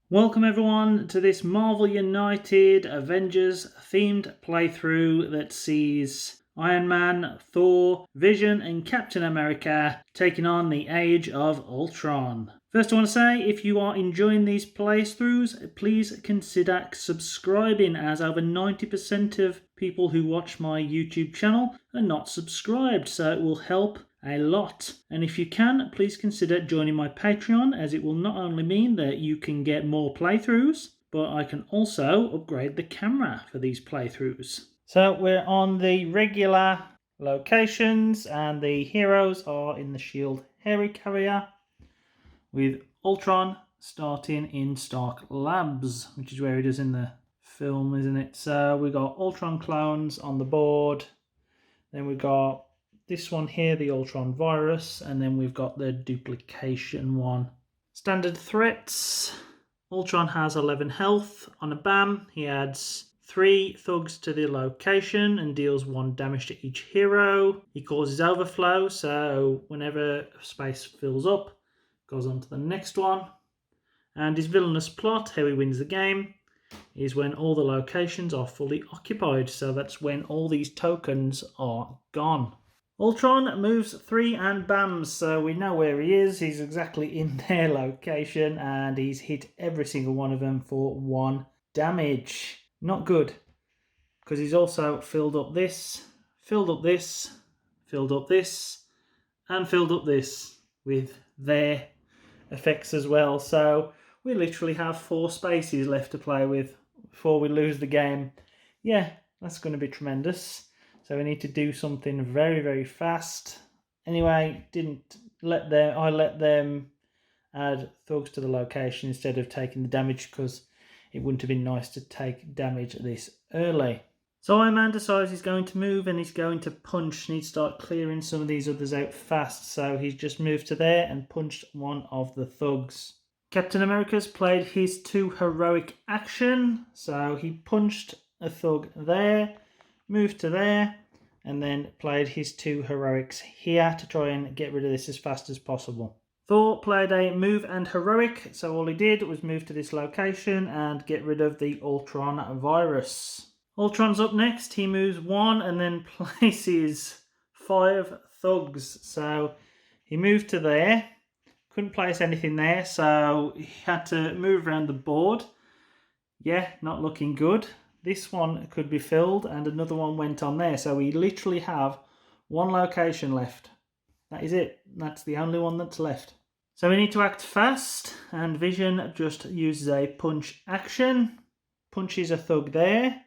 Welcome everyone to this Marvel United Avengers themed playthrough that sees Iron Man, Thor, Vision and Captain America taking on the Age of Ultron. First I want to say, if you are enjoying these playthroughs, please consider subscribing, as over 90% of people who watch my YouTube channel are not subscribed, so it will help a lot. And if you can, please consider joining my Patreon, as it will not only mean that you can get more playthroughs, but I can also upgrade the camera for these playthroughs. So we're on the regular locations and the heroes are in the shield helicarrier, with Ultron starting in Stark Labs, which is where it is in the film, isn't it? So we got Ultron clones on the board, then we've got this one here, the Ultron virus, and then we've got the duplication one. Standard threats. Ultron has 11 health. On a BAM, he adds 3 thugs to the location and deals 1 damage to each hero. He causes overflow, so whenever space fills up, goes on to the next one. And his villainous plot, how he wins the game, is when all the locations are fully occupied, so that's when all these tokens are gone. Ultron moves 3 and BAMs, so we know where he is. He's exactly in their location and he's hit every single one of them for 1 damage. Not good, because he's also filled up this, filled up this, filled up this, and filled up this with their effects as well. So we literally have 4 spaces left to play with before we lose the game. Yeah, that's going to be tremendous. So we need to do something very, very fast. Anyway, I let them add thugs to the location instead of taking the damage, because it wouldn't have been nice to take damage this early. So Iron Man decides he's going to move and he's going to punch. Need to start clearing some of these others out fast. So he's just moved to there and punched one of the thugs. Captain America's played his 2 heroic action. So he punched a thug there, moved to there, and then played his 2 heroics here to try and get rid of this as fast as possible. Thor played a move and heroic, so all he did was move to this location and get rid of the Ultron virus. Ultron's up next. He moves 1 and then places 5 thugs. So he moved to there, couldn't place anything there, so he had to move around the board. Yeah, not looking good. This one could be filled and another one went on there. So we literally have 1 location left. That is it. That's the only one that's left. So we need to act fast, and Vision just uses a punch action. Punches a thug there.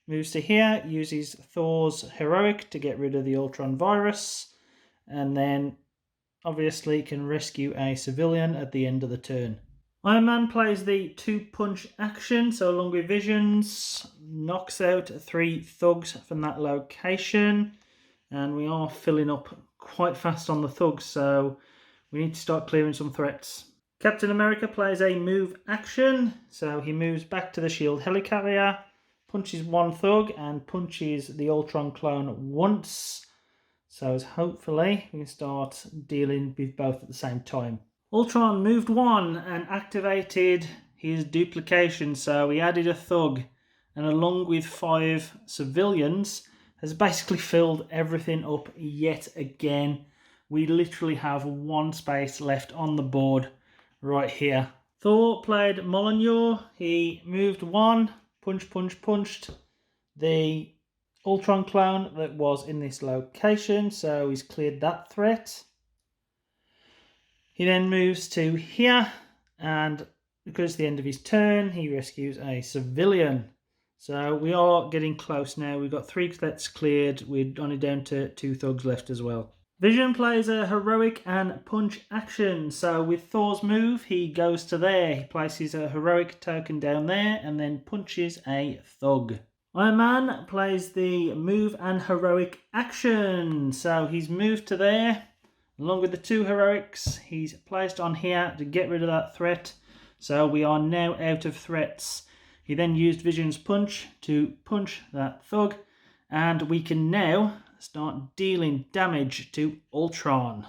Moves to here, uses Thor's heroic to get rid of the Ultron virus. And then obviously can rescue a civilian at the end of the turn. Iron Man plays the 2-punch action, so along with Visions, knocks out 3 thugs from that location, and we are filling up quite fast on the thugs, so we need to start clearing some threats. Captain America plays a move action, so he moves back to the shield helicarrier, punches 1 thug and punches the Ultron clone once, so as hopefully we can start dealing with both at the same time. Ultron moved 1 and activated his duplication, so he added a thug, and along with 5 civilians has basically filled everything up yet again. We literally have 1 space left on the board right here. Thor played Molyneux. He moved 1, punched the Ultron clone that was in this location, so he's cleared that threat. He then moves to here, and because it's the end of his turn, he rescues a civilian. So we are getting close now. We've got 3 threats cleared. We're only down to 2 thugs left as well. Vision plays a heroic and punch action. So with Thor's move, he goes to there. He places a heroic token down there and then punches a thug. Iron Man plays the move and heroic action. So he's moved to there. Along with the 2 heroics, he's placed on here to get rid of that threat. So we are now out of threats. He then used Vision's punch to punch that thug. And we can now start dealing damage to Ultron.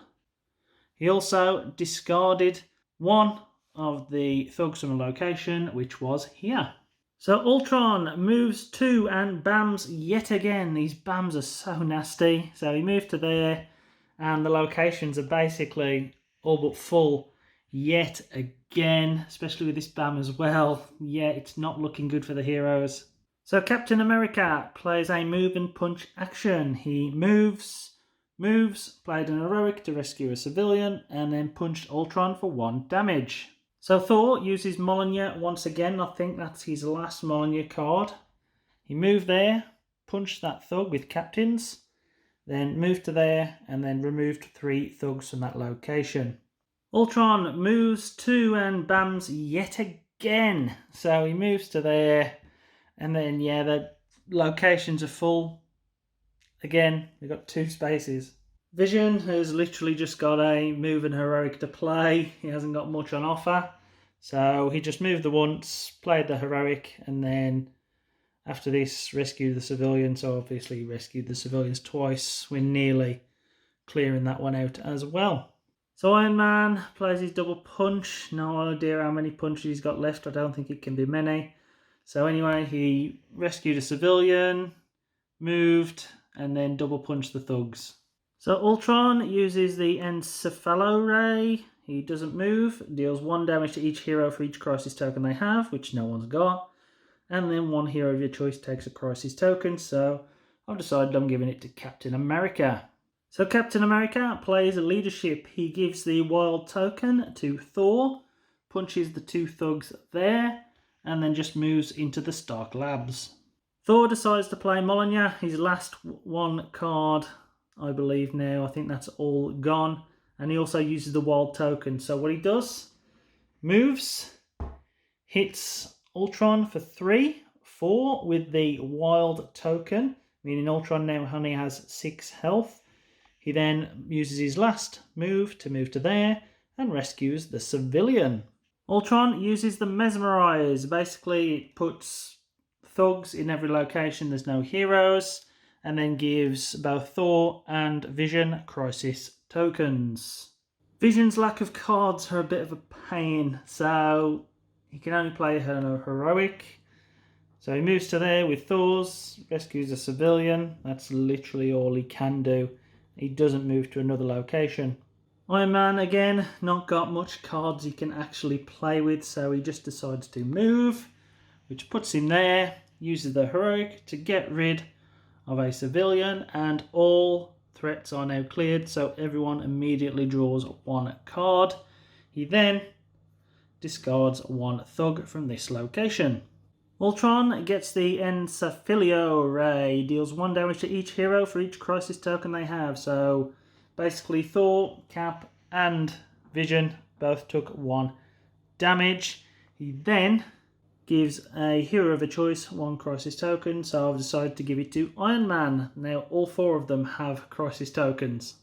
He also discarded 1 of the thugs from a location, which was here. So Ultron moves to and bams yet again. These bams are so nasty. So he moved to there, and the locations are basically all but full yet again, especially with this bam as well. Yeah, it's not looking good for the heroes. So Captain America plays a move and punch action. He moves, played an heroic to rescue a civilian, and then punched Ultron for 1 damage. So Thor uses Mjolnir once again. I think that's his last Mjolnir card. He moved there, punched that thug with captains, then moved to there, and then removed 3 thugs from that location. Ultron moves to and bams yet again. So he moves to there, and then yeah, the locations are full. Again, we've got 2 spaces. Vision has literally just got a move and heroic to play. He hasn't got much on offer. So he just moved the once, played the heroic, and then after this rescued the civilian. So obviously rescued the civilians twice. We're nearly clearing that one out as well. So Iron Man plays his double punch. No idea how many punches he's got left. I don't think it can be many. So anyway, he rescued a civilian, moved, and then double punched the thugs. So Ultron uses the Encephalo Ray. He doesn't move, deals 1 damage to each hero for each crisis token they have, which no one's got. And then 1 hero of your choice takes a crisis token, so I've decided I'm giving it to Captain America. So Captain America plays leadership. He gives the wild token to Thor, punches the 2 thugs there, and then just moves into the Stark Labs. Thor decides to play Mjolnir, his last 1 card, I believe now. I think that's all gone. And he also uses the wild token. So what he does, moves, hits Ultron for 4 with the wild token, meaning Ultron now only has 6 health. He then uses his last move to there and rescues the civilian. Ultron uses the Mesmerize. Basically, it puts thugs in every location. There's no heroes. And then gives both Thor and Vision crisis tokens. Vision's lack of cards are a bit of a pain. So he can only play her heroic. So he moves to there with Thor's, rescues a civilian. That's literally all he can do. He doesn't move to another location. Iron Man, again, not got much cards he can actually play with, so he just decides to move, which puts him there, uses the heroic to get rid of a civilian, and all threats are now cleared, so everyone immediately draws 1 card. He then discards 1 thug from this location. Ultron gets the Encephalo Ray, deals 1 damage to each hero for each crisis token they have. So basically Thor, Cap and Vision both took 1 damage. He then gives a hero of a choice 1 crisis token, so I've decided to give it to Iron Man. Now all 4 of them have crisis tokens.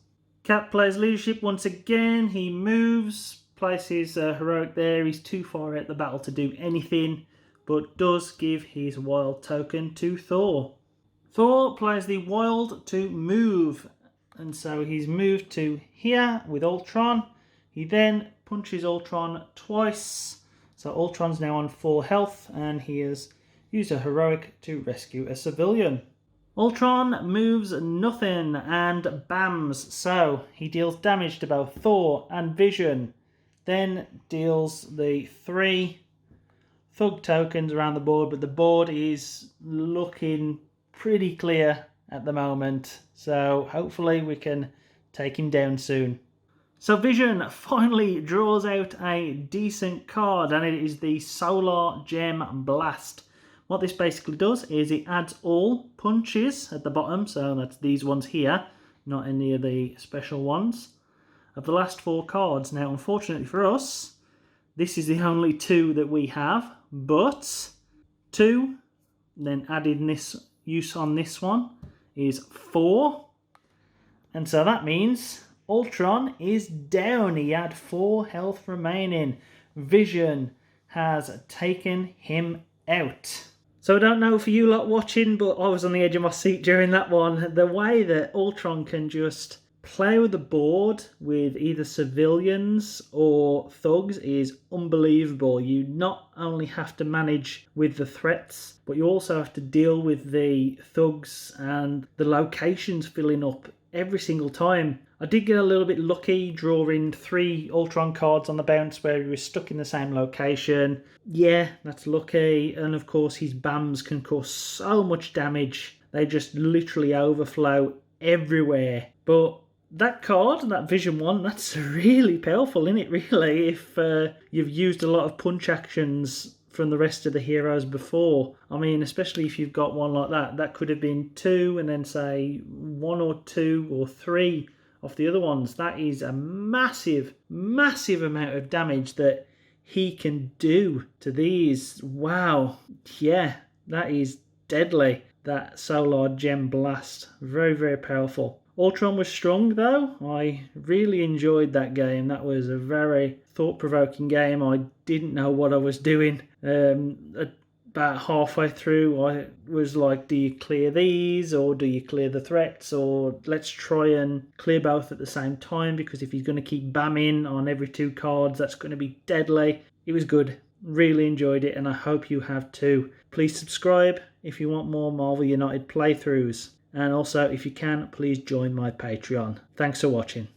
Cap plays leadership once again. He moves, places a heroic there. He's too far out the battle to do anything, but does give his wild token to Thor. Thor plays the wild to move, and so he's moved to here with Ultron. He then punches Ultron twice, so Ultron's now on full health, and he has used a heroic to rescue a civilian. Ultron moves nothing and bams, so he deals damage to both Thor and Vision, then deals the 3 thug tokens around the board, but the board is looking pretty clear at the moment, so hopefully we can take him down soon. So Vision finally draws out a decent card, and it is the Solar Gem Blast. What this basically does is it adds all punches at the bottom, so that's these ones here, not any of the special ones, of the last 4 cards. Now unfortunately for us, this is the only 2 that we have, but 2, then added in this use on this one, is 4. And so that means Ultron is down. He had 4 health remaining. Vision has taken him out. So I don't know for you lot watching, but I was on the edge of my seat during that one. The way that Ultron can just play with the board with either civilians or thugs is unbelievable. You not only have to manage with the threats, but you also have to deal with the thugs and the locations filling up every single time. I did get a little bit lucky drawing 3 Ultron cards on the bounce where he was stuck in the same location. Yeah, that's lucky. And of course his BAMs can cause so much damage. They just literally overflow everywhere. But that card, that Vision 1, that's really powerful, isn't it, really? If you've used a lot of punch actions from the rest of the heroes before. I mean, especially if you've got one like that. That could have been 2 and then say 1 or 2 or 3 off the other ones. That is a massive, massive amount of damage that he can do to these. Wow. Yeah, that is deadly. That Solar Gem Blast. Very, very powerful. Ultron was strong though. I really enjoyed that game. That was a very thought-provoking game. I didn't know what I was doing. About halfway through, I was like, do you clear these or do you clear the threats, or let's try and clear both at the same time, because if he's going to keep bamming on every 2 cards, that's going to be deadly. It was good. Really enjoyed it, and I hope you have too. Please subscribe if you want more Marvel United playthroughs. And also, if you can, please join my Patreon. Thanks for watching.